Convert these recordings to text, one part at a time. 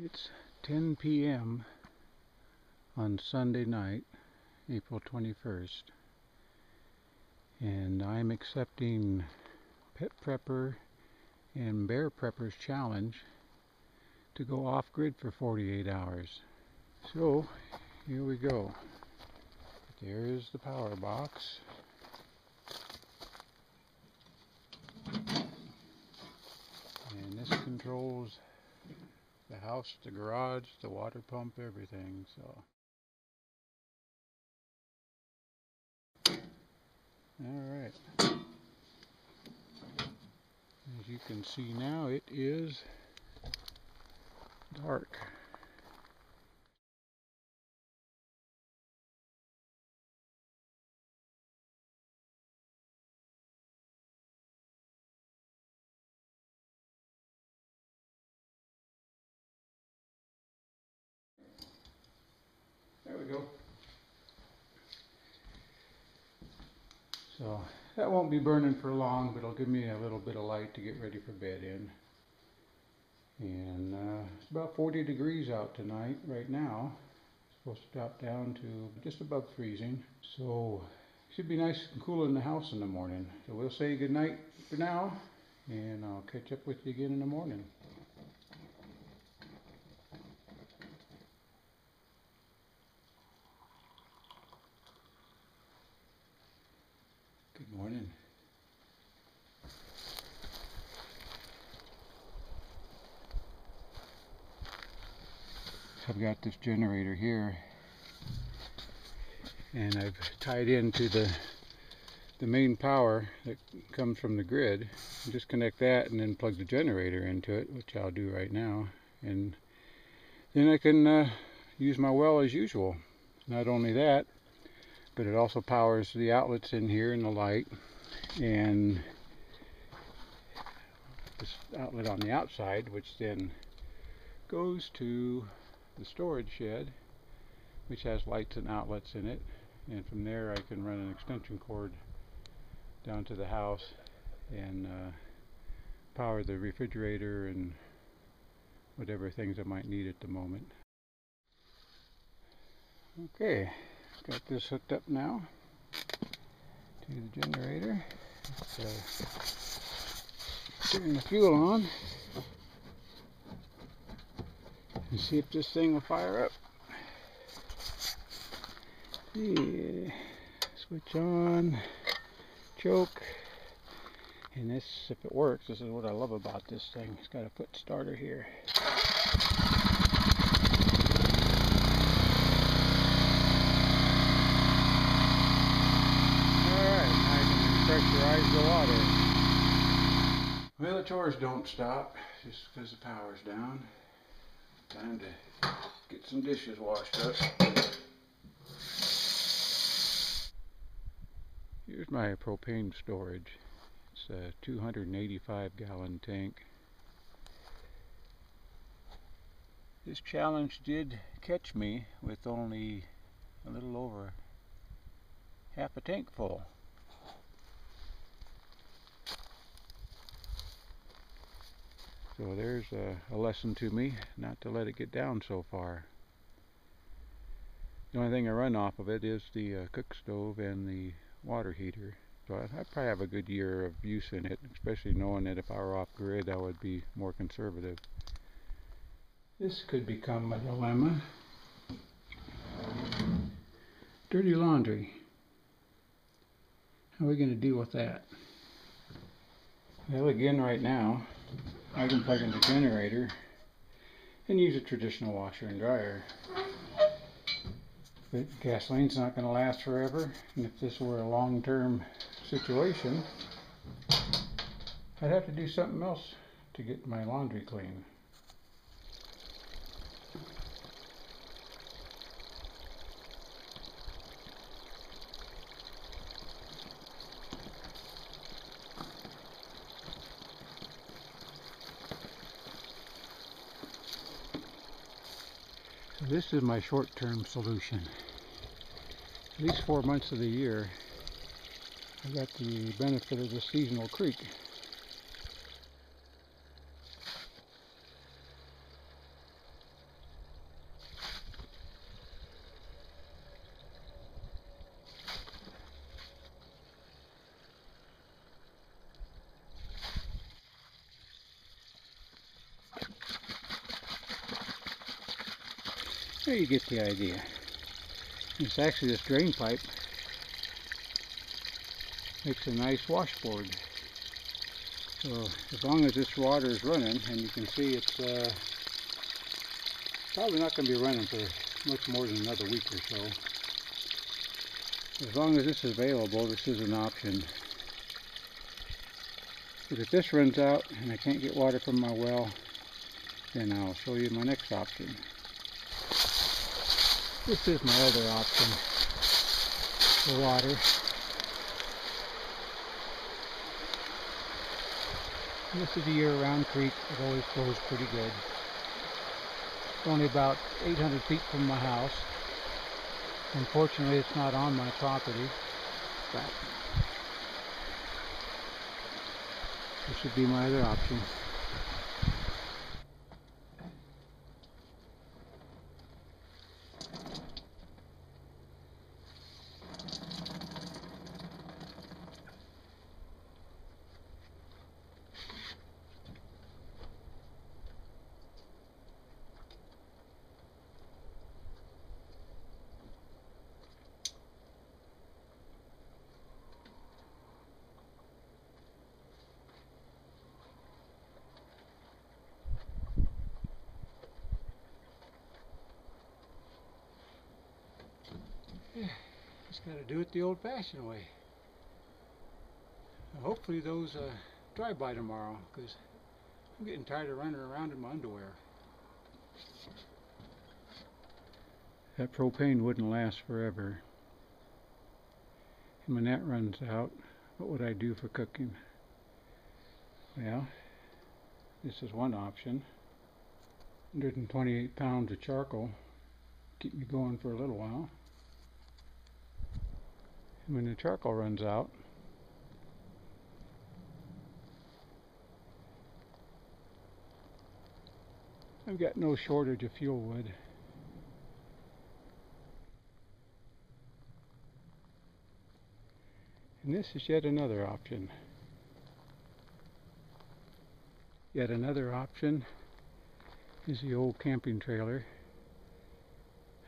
It's 10 p.m. on Sunday night, April 21st, and I'm accepting Pet Prepper and Bear Prepper's challenge to go off-grid for 48 hours. So, here we go. There is the power box. And this controls the house, the garage, the water pump, everything. So, alright. As you can see now, it is dark. There we go. So that won't be burning for long, but it'll give me a little bit of light to get ready for bed in. And it's about 40 degrees out tonight right now. It's supposed to drop down to just above freezing. So it should be nice and cool in the house in the morning. So we'll say good night for now, and I'll catch up with you again in the morning. Good morning. I've got this generator here, and I've tied into the main power that comes from the grid. Just connect that and then plug the generator into it, which I'll do right now, and then I can use my well as usual. Not only that, but it also powers the outlets in here and the light, and this outlet on the outside, which then goes to the storage shed, which has lights and outlets in it, and from there I can run an extension cord down to the house and power the refrigerator and whatever things I might need at the moment. Okay, got this hooked up now to the generator. Turn the fuel on and see if this thing will fire up. Yeah. Switch on, choke, and this, if it works, this is what I love about this thing. It's got a foot starter here. Alright, now I can pressurize the water. Well, the chores don't stop just because the power's down. Time to get some dishes washed up. Here's my propane storage. It's a 285-gallon tank. This challenge did catch me with only a little over half a tank full. So there's a lesson to me, not to let it get down so far. The only thing I run off of it is the cook stove and the water heater. So I probably have a good year of use in it, especially knowing that if I were off grid I would be more conservative. This could become a dilemma. Dirty laundry. How are we going to deal with that? Well, again, right now I can plug in the generator and use a traditional washer and dryer. But gasoline's not going to last forever, and if this were a long-term situation, I'd have to do something else to get my laundry clean. So this is my short-term solution. At least 4 months of the year, I got the benefit of the seasonal creek. There you get the idea. It's actually this drain pipe makes a nice washboard. So as long as this water is running, and you can see it's probably not going to be running for much more than another week or so. As long as this is available, this is an option. But if this runs out and I can't get water from my well, then I'll show you my next option. This is my other option for water. And this is a year-round creek. It always flows pretty good. It's only about 800 feet from my house. Unfortunately, it's not on my property, but this would be my other option. Just got to do it the old-fashioned way. Hopefully those dry by tomorrow, because I'm getting tired of running around in my underwear. That propane wouldn't last forever. And when that runs out, what would I do for cooking? Well, this is one option. 128 pounds of charcoal. Keep me going for a little while. And when the charcoal runs out, I've got no shortage of fuel wood. And this is yet another option. Yet another option is the old camping trailer.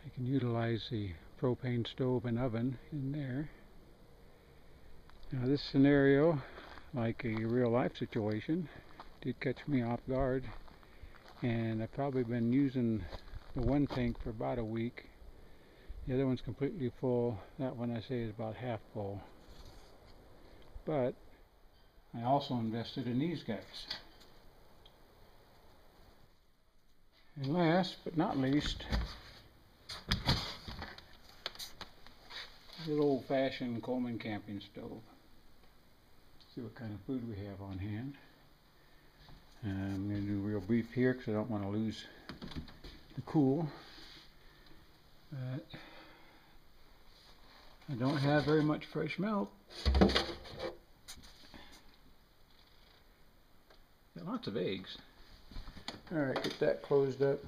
I can utilize the propane stove and oven in there. Now this scenario, like a real life situation, did catch me off guard, and I've probably been using the one tank for about a week. The other one's completely full. That one I say is about half full. But I also invested in these guys. And last but not least, the old-fashioned Coleman camping stove. See what kind of food we have on hand. I'm going to do real brief here because I don't want to lose the cool. But I don't have very much fresh milk. Got lots of eggs. Alright, get that closed up.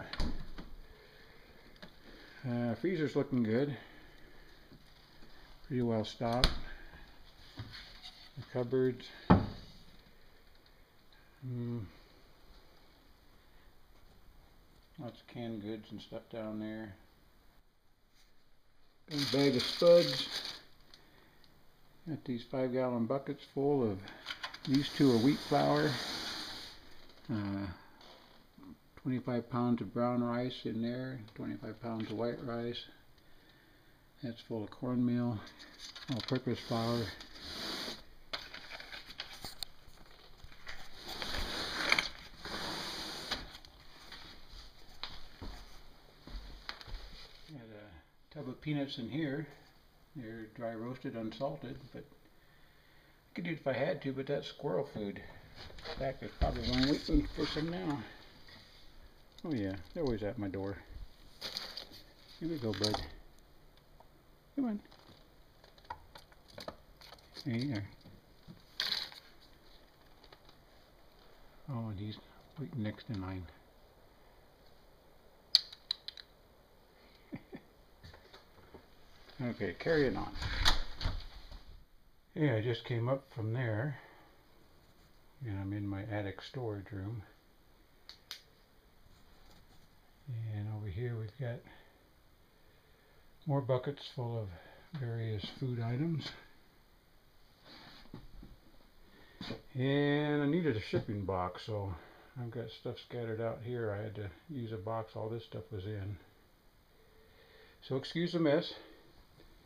Freezer's looking good. Pretty well stocked. The cupboards. Lots of canned goods and stuff down there. Got a bag of spuds. Got these 5-gallon buckets full of, these two are wheat flour. 25 pounds of brown rice in there, 25 pounds of white rice. That's full of cornmeal, all-purpose flour. Got a tub of peanuts in here. They're dry roasted, unsalted, but I could do it if I had to, but that's squirrel food. In fact, there's probably one waiting for some now. Oh yeah, they're always at my door. Here we go, bud. Come on. There you are. Oh, and he's waiting next in line. Okay, carrying on. Yeah, I just came up from there, and I'm in my attic storage room. And over here we've got More buckets full of various food items. And I needed a shipping box, so I've got stuff scattered out here. I had to use a box all this stuff was in. So excuse the mess.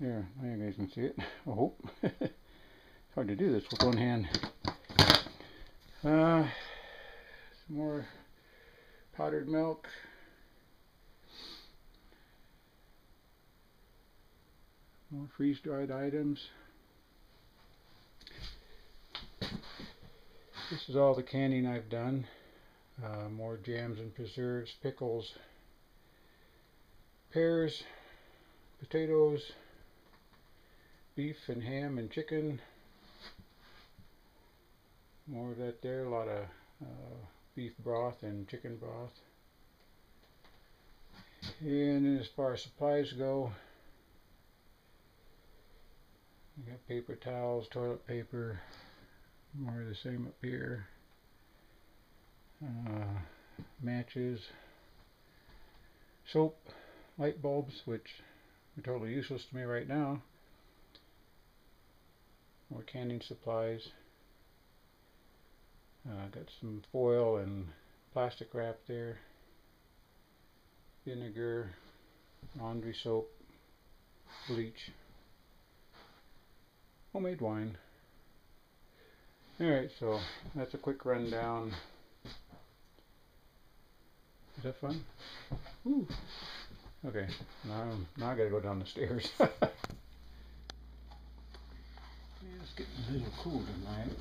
There, now you guys can see it. I hope. It's hard to do this with one hand. Some more powdered milk. More freeze-dried items. This is all the canning I've done. More jams and preserves, pickles, pears, potatoes, beef and ham and chicken. More of that there, a lot of beef broth and chicken broth. And then as far as supplies go, I got paper towels, toilet paper, more of the same up here. Matches, soap, light bulbs, which are totally useless to me right now. More canning supplies. Got some foil and plastic wrap there. Vinegar, laundry soap, bleach, homemade wine. Alright, so that's a quick rundown. Is that fun? Woo. Okay, now I gotta go down the stairs. Yeah, it's getting a little cool tonight.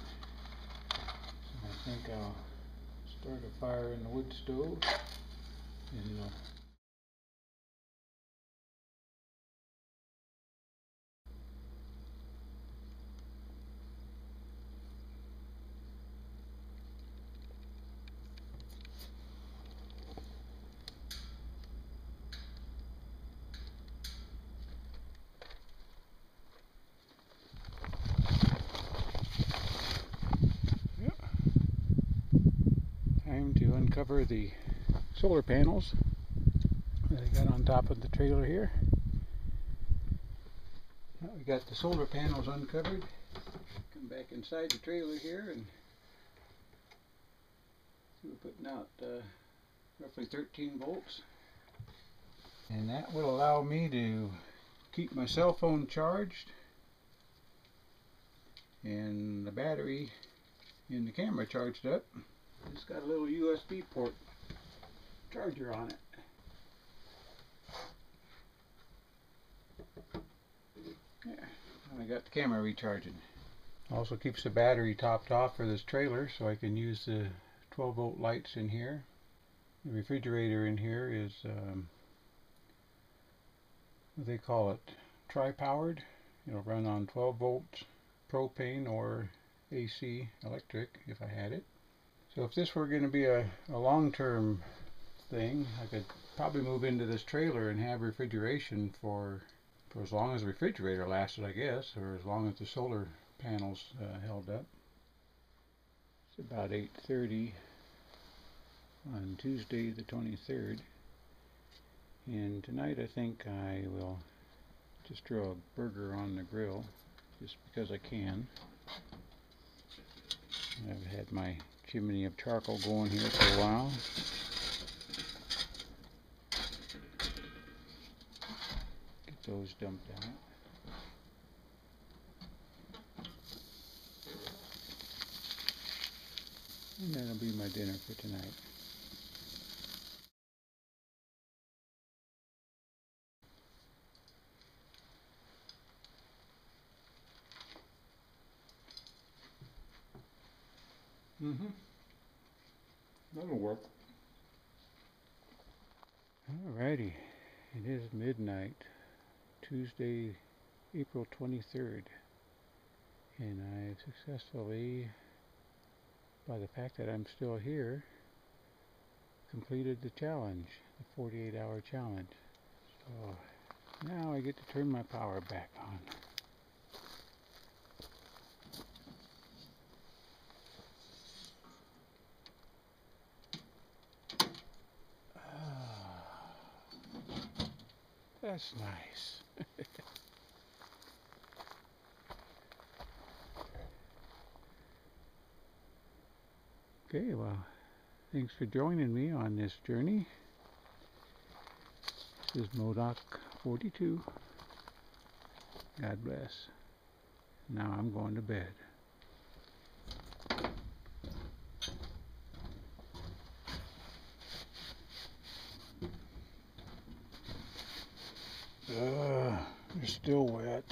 So I think I'll start a fire in the wood stove and time to uncover the solar panels that I got on top of the trailer here. Now we got the solar panels uncovered. Come back inside the trailer here and see we're putting out roughly 13 volts. And that will allow me to keep my cell phone charged and the battery in the camera charged up. It's got a little USB port charger on it. There, I got the camera recharging. Also keeps the battery topped off for this trailer so I can use the 12 volt lights in here. The refrigerator in here is what they call it, tri-powered. It'll run on 12 volts propane or AC electric if I had it. So if this were going to be a long-term thing, I could probably move into this trailer and have refrigeration for as long as the refrigerator lasted, I guess, or as long as the solar panels held up. It's about 8:30 on Tuesday the 23rd, and tonight I think I will just throw a burger on the grill just because I can. I've had my chimney of charcoal going here for a while. Get those dumped out. And that'll be my dinner for tonight. That'll work. Alrighty, it is midnight, Tuesday, April 23rd, and I've successfully, by the fact that I'm still here, completed the challenge, the 48-hour challenge. So now I get to turn my power back on. That's nice. Okay, well, thanks for joining me on this journey. This is Modoc 42. God bless. Now I'm going to bed. They're still wet.